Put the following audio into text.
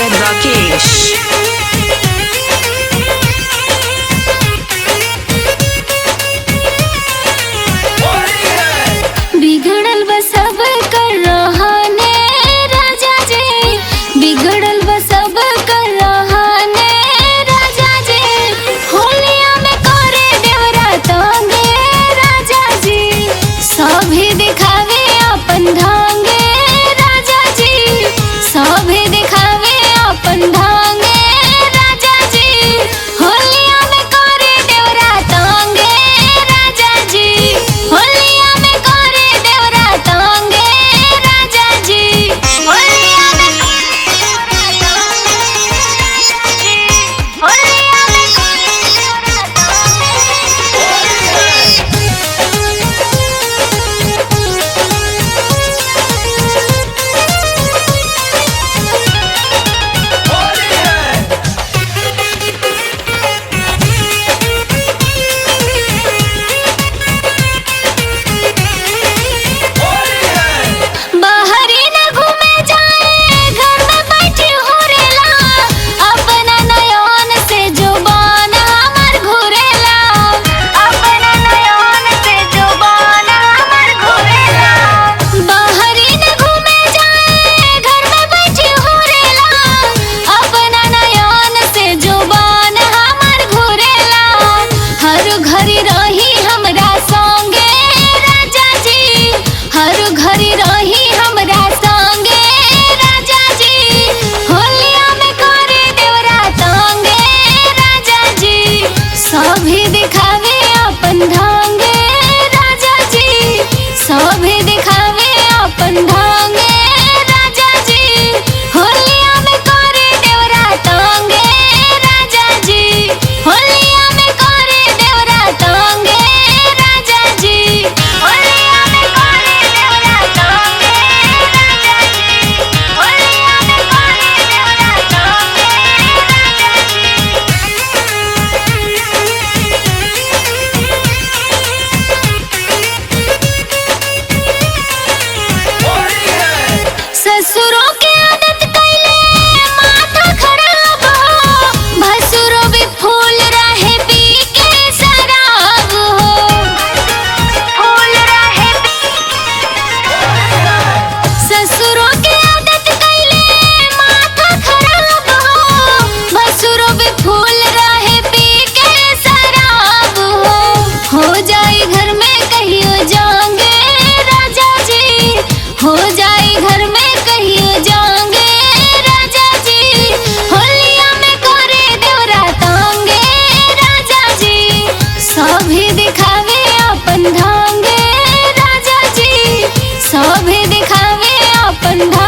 DJ Rakesh. बिगड़ल बसब कर रहाने राजा जी, बिगड़ल बसब कर रहाने राजा जी, होलिया में करे देवरा तांगे राजा जी, सभी दिखावे अपन ढांगे राजा जी, सभी दिखावे अपन ढांगे राजा जी, होलिया में करे देवरा तांगे राजा जी, होलिया में करे देवरा तांगे राजा जी, होलिया में करे देवरा तांगे राजा जी, होलिया में बाहरी न घूमे जाए, घर में बैठे होरेला, अपना नयन से जुबान हमर घुरेला, अपना नयन से जुबान हमर घुरेला, बाहरी न घूमे जाए, घर में बैठे होरेला, अपना नयन से जुबान हमर घुरेला, हर घड़ी रही हमरा संगे राजा जी, हर घड़ी रही हमरा संगे राजा जी, होलिया में करे देवरा तांगे राजा जी, सभी दिखावे अपन ढांगे राजा जी, सभी दिखावे अपन ढांगे राजा जी, होलिया में करे देवरा तांगे राजा जी, होलिया में करे देवरा तांगे राजा जी, होलिया में करे देवरा तांगे राजा जी, होलिया में करे देवरा तांगे ससुरों के आदत कैले माथा खराब हो, भसुरो भी फूल रहे पी के शराब हो, फूल रहे ससुरों के आदत कैले माथा खराब हो, भसुरो भी फूल रहे पी के शराब हो जाए घर में कहियो जाएंगे राजा जी, हो जाए घर में कहियो जाएंगे राजा जी, होलिया में करे देवरा तांगे राजा जी, सभी दिखावे अपन ढांगे राजा जी, सभी दिखावे अपन ढांगे